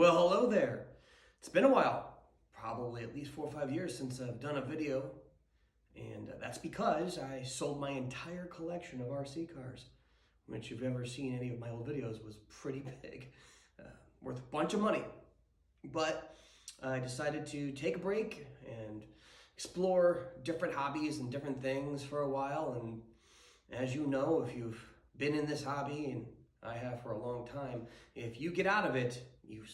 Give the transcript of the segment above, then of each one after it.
Well, hello there. It's been a while, probably at least 4 or 5 years since I've done a video, and that's because I sold my entire collection of RC cars, which if you've ever seen any of my old videos was pretty big, worth a bunch of money. But I decided to take a break and explore different hobbies and different things for a while, and as you know, if you've been in this hobby, and I have for a long time, if you get out of it, you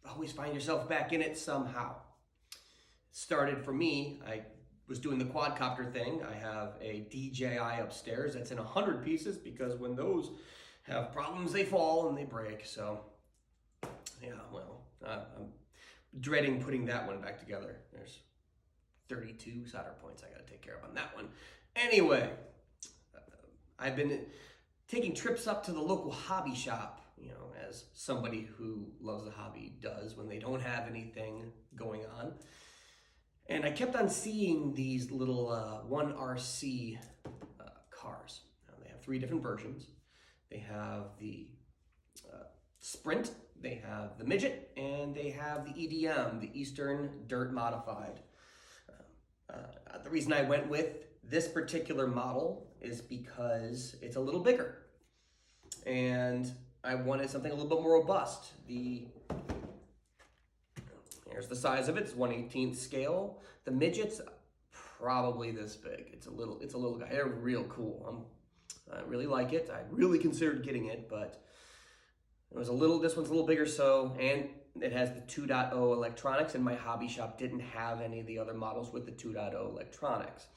always find yourself back in it somehow. It started for me, I was doing the quadcopter thing. I have a DJI upstairs that's in 100 pieces because when those have problems, they fall and they break. So, yeah, well, I'm dreading putting that one back together. There's 32 solder points I gotta take care of on that one. Anyway, I've been taking trips up to the local hobby shop, as somebody who loves the hobby does when they don't have anything going on. And I kept on seeing these little 1RC cars. Now, they have 3 different versions. They have the Sprint, they have the Midget, and they have the EDM, the Eastern Dirt Modified. The reason I went with this particular model is because it's a little bigger. And I wanted something a little bit more robust. Here's the size of it. It's 1/18 scale. The Midget's probably this big. It's a little guy. They're real cool. I really like it. I really considered getting it, but this one's a little bigger, and it has the 2.0 electronics, and my hobby shop didn't have any of the other models with the 2.0 electronics.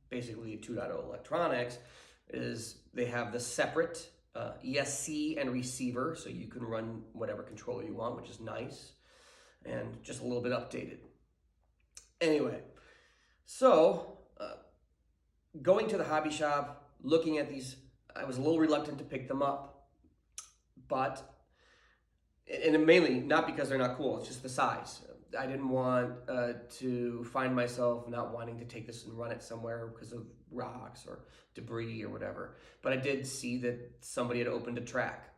Basically, 2.0 electronics is they have the separate ESC and receiver, so you can run whatever controller you want, which is nice, and just a little bit updated. Anyway, so going to the hobby shop, looking at these, I was a little reluctant to pick them up, and mainly not because they're not cool, it's just the size. I didn't want to find myself not wanting to take this and run it somewhere because of rocks or debris or whatever. But I did see that somebody had opened a track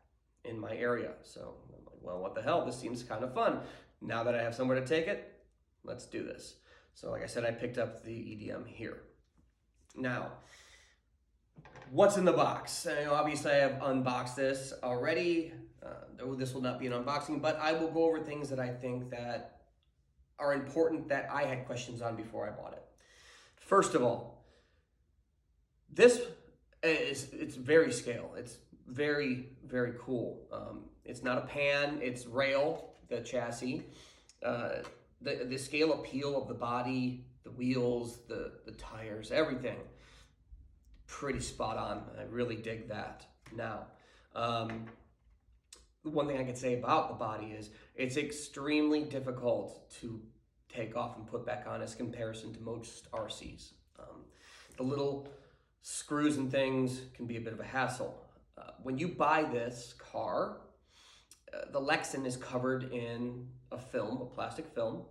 in my area. So I'm like, well, what the hell? This seems kind of fun. Now that I have somewhere to take it, let's do this. So like I said, I picked up the EDM here. Now, what's in the box? Obviously, I have unboxed this already. This will not be an unboxing, but I will go over things that I think that are important that I had questions on before I bought it. First of all, it's very scale. It's very, very cool. It's not a pan, it's rail, the chassis. The scale appeal of the body, the wheels, the tires, everything, pretty spot on. I really dig that. Now, one thing I could say about the body is it's extremely difficult to take off and put back on as comparison to most RCs. The little screws and things can be a bit of a hassle. When you buy this car, the Lexan is covered in a plastic film,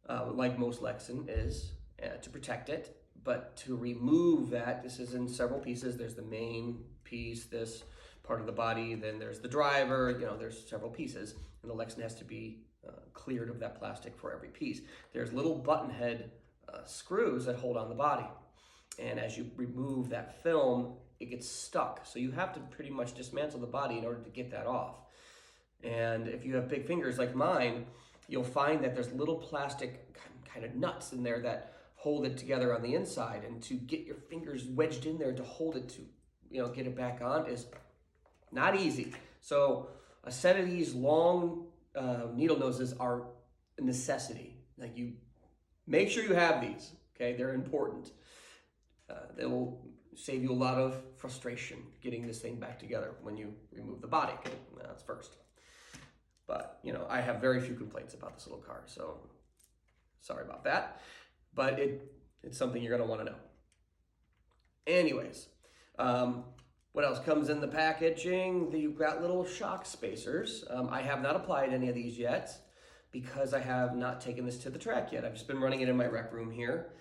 like most Lexan is, to protect it. But to remove that, this is in several pieces. There's the main piece, this part of the body, then there's the driver, there's several pieces, and the Lexan has to be cleared of that plastic for every piece. There's little button head screws that hold on the body, and as you remove that film, it gets stuck. So you have to pretty much dismantle the body in order to get that off. And if you have big fingers like mine, you'll find that there's little plastic kind of nuts in there that hold it together on the inside, and to get your fingers wedged in there to hold it to, get it back on is not easy. So a set of these long needle noses are a necessity. Like, you make sure you have these, okay? They're important. They will save you a lot of frustration getting this thing back together when you remove the body. That's first. But, I have very few complaints about this little car, so sorry about that. But it's something you're gonna wanna know. Anyways, what else comes in the packaging? You've got little shock spacers. I have not applied any of these yet because I have not taken this to the track yet. I've just been running it in my rec room here.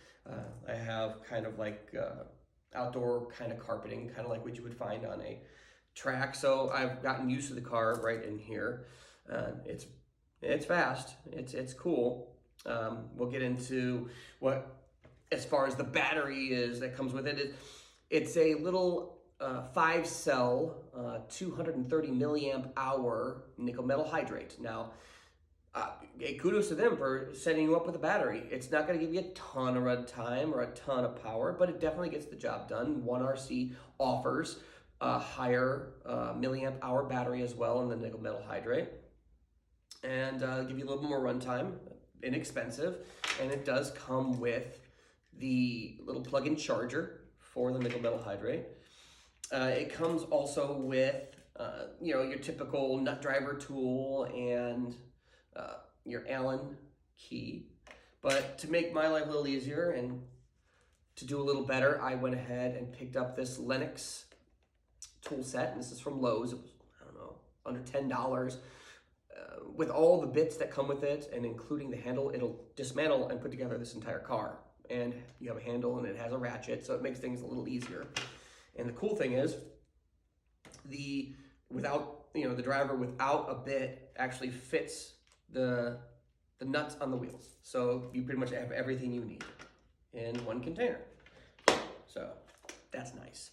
I have kind of like outdoor kind of carpeting, kind of like what you would find on a track. So I've gotten used to the car right in here. It's fast. It's cool. We'll get into what, as far as the battery is that comes with it. It's a little 5-cell, 230 milliamp hour nickel metal hydrate. Now, kudos to them for setting you up with a battery. It's not going to give you a ton of run time or a ton of power, but it definitely gets the job done. 1RC offers a higher milliamp hour battery as well in the nickel metal hydrate, and give you a little bit more runtime, inexpensive, and it does come with the little plug-in charger for the nickel metal hydrate. It comes also with your typical nut driver tool and your Allen key. But to make my life a little easier and to do a little better, I went ahead and picked up this Lennox tool set, and this is from Lowe's. It was, I don't know, under $10. With all the bits that come with it, and including the handle, it'll dismantle and put together this entire car. And you have a handle, and it has a ratchet, so it makes things a little easier. And the cool thing is, the driver without a bit actually fits the nuts on the wheels. So you pretty much have everything you need in one container. So that's nice.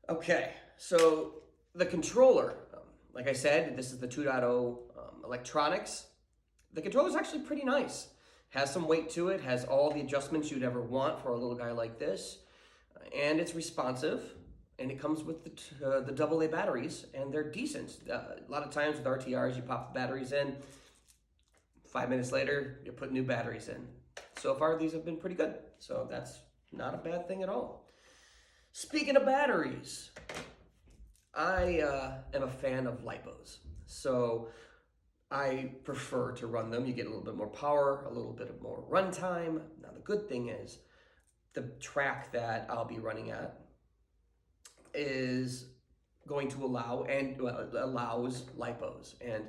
Okay, so the controller, like I said, this is the 2.0 electronics. The controller is actually pretty nice. Has some weight to it, has all the adjustments you'd ever want for a little guy like this. And it's responsive, and it comes with the AA batteries, and they're decent. A lot of times with RTRs, you pop the batteries in, 5 minutes later, you put new batteries in. So far, these have been pretty good. So that's not a bad thing at all. Speaking of batteries, I am a fan of lipos. So I prefer to run them. You get a little bit more power, a little bit more runtime. Now, the good thing is, the track that I'll be running at is going to allows lipos, and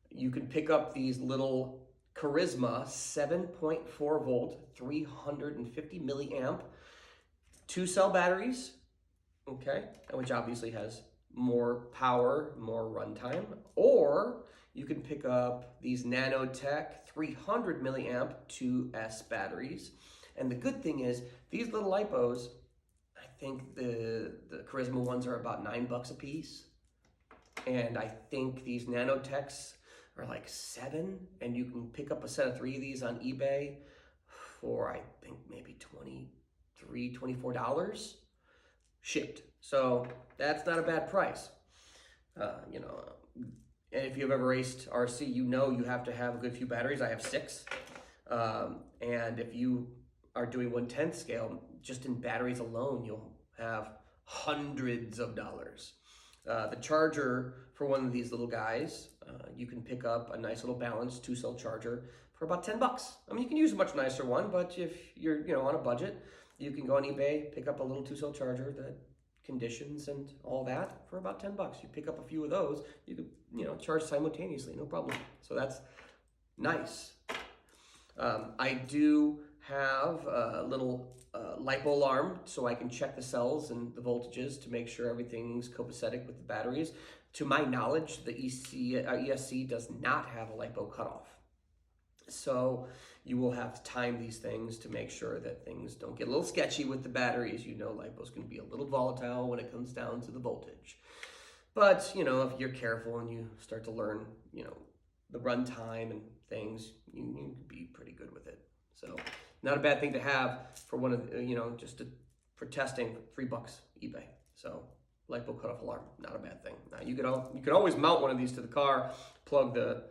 you can pick up these little Charisma 7.4 volt, 350 milliamp 2-cell batteries, okay, which obviously has more power, more runtime, or you can pick up these Nanotech 300 milliamp 2S batteries. And the good thing is, these little lipos, I think the Charisma ones are about $9 a piece. And I think these Nanotechs are like $7. And you can pick up a set of 3 of these on eBay for, I think, maybe $23, $24 shipped. So that's not a bad price. And if you've ever raced RC, you know you have to have a good few batteries. I have 6. And if you are doing 1/10 scale, just in batteries alone, you'll have hundreds of dollars. The charger for one of these little guys, you can pick up a nice little balanced 2-cell charger for about $10. I mean, you can use a much nicer one, but if you're on a budget, you can go on eBay, pick up a little 2-cell charger that conditions and all that for about $10. You pick up a few of those, you could charge simultaneously, no problem. So that's nice. I do have a little lipo alarm so I can check the cells and the voltages to make sure everything's copacetic with the batteries. To my knowledge, the ESC does not have a lipo cutoff. So you will have to time these things to make sure that things don't get a little sketchy with the batteries. Lipos can be a little volatile when it comes down to the voltage. But, if you're careful and you start to learn, the runtime and things, you can be pretty good with it. So not a bad thing to have for one of for testing, $3 eBay. So lipo cutoff alarm, not a bad thing. Now you could always mount one of these to the car, plug the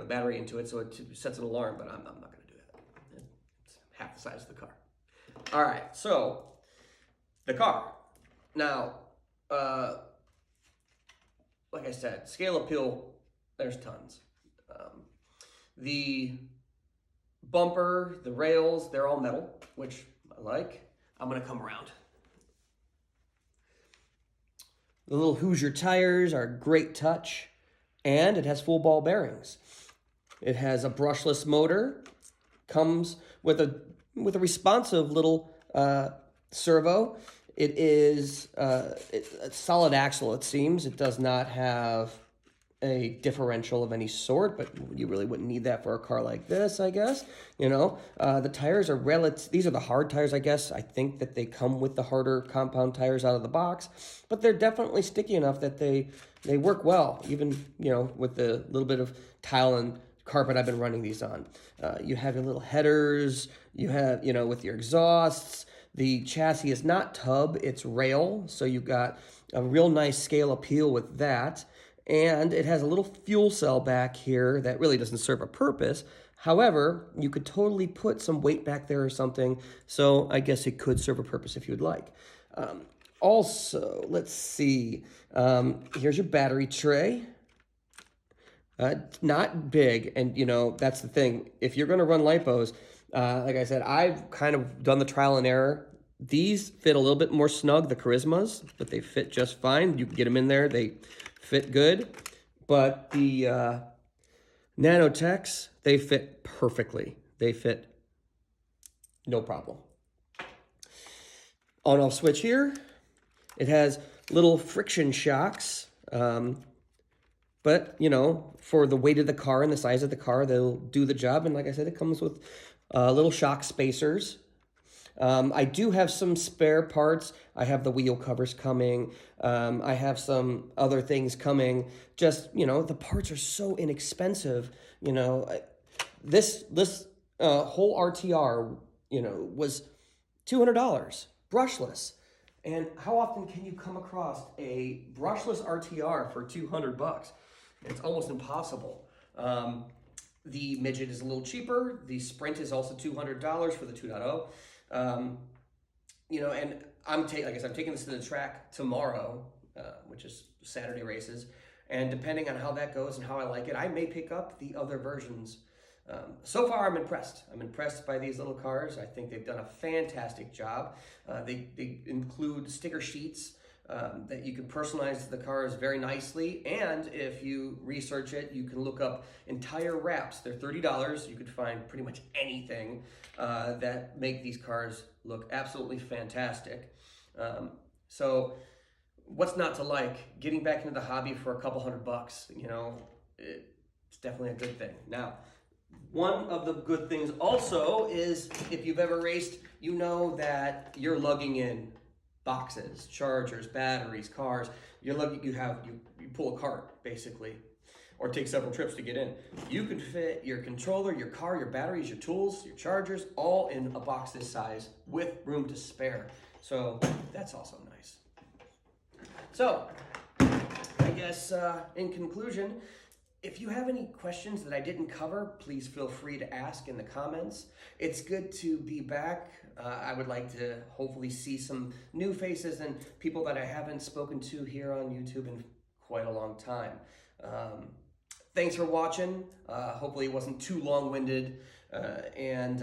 battery into it so it sets an alarm, but I'm not going to do that. It's half the size of the car. All right, so the car. Now, like I said, scale appeal, there's tons. The bumper, the rails, they're all metal, which I like. I'm going to come around. The little Hoosier tires are great touch, and it has full ball bearings. It has a brushless motor, comes with a responsive little servo. It is a solid axle, it seems. It does not have a differential of any sort, but you really wouldn't need that for a car like this, I guess. You know, the tires are these are the hard tires, I guess. I think that they come with the harder compound tires out of the box, but they're definitely sticky enough that they work well, even, you know, with the little bit of tile and carpet I've been running these on. You have your little headers, you have, you know, with your exhausts. The chassis is not tub, it's rail, so you've got a real nice scale appeal with that. And it has a little fuel cell back here that really doesn't serve a purpose. However, you could totally put some weight back there or something, so I guess it could serve a purpose if you'd like. Also, let's see, here's your battery tray. Not big, and you know, that's the thing. If you're gonna run lipos, like I said, I've kind of done the trial and error. These fit a little bit more snug, the Charismas, but they fit just fine. You can get them in there, they fit good. But the Nanotechs, they fit perfectly. They fit no problem. On-off switch here. It has little friction shocks. But, you know, for the weight of the car and the size of the car, they'll do the job. And like I said, it comes with little shock spacers. I do have some spare parts. I have the wheel covers coming. I have some other things coming. Just, you know, the parts are so inexpensive. You know, this whole RTR, you know, was $200, brushless. And how often can you come across a brushless RTR for 200 bucks? It's almost impossible. The Midget is a little cheaper. The Sprint is also $200 for the 2.0. You know, and like I said, I'm taking this to the track tomorrow, which is Saturday races. And depending on how that goes and how I like it, I may pick up the other versions. So far, I'm impressed. I'm impressed by these little cars. I think they've done a fantastic job. They include sticker sheets that you can personalize the cars very nicely. And if you research it, you can look up entire wraps. They're $30. You could find pretty much anything that make these cars look absolutely fantastic. So what's not to like? Getting back into the hobby for a couple $100, you know, it's definitely a good thing. Now, one of the good things also is if you've ever raced, you know that you're lugging in boxes, chargers, batteries, cars. You pull a cart basically, or take several trips to get in. You can fit your controller, your car, your batteries, your tools, your chargers, all in a box this size with room to spare. So that's also nice. So I guess in conclusion, if you have any questions that I didn't cover, please feel free to ask in the comments. It's good to be back. I would like to hopefully see some new faces and people that I haven't spoken to here on YouTube in quite a long time. Thanks for watching. Hopefully it wasn't too long-winded. And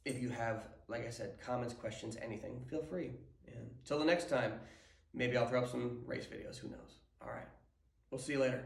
if you have, like I said, comments, questions, anything, feel free. And until the next time, maybe I'll throw up some race videos. Who knows? All right. We'll see you later.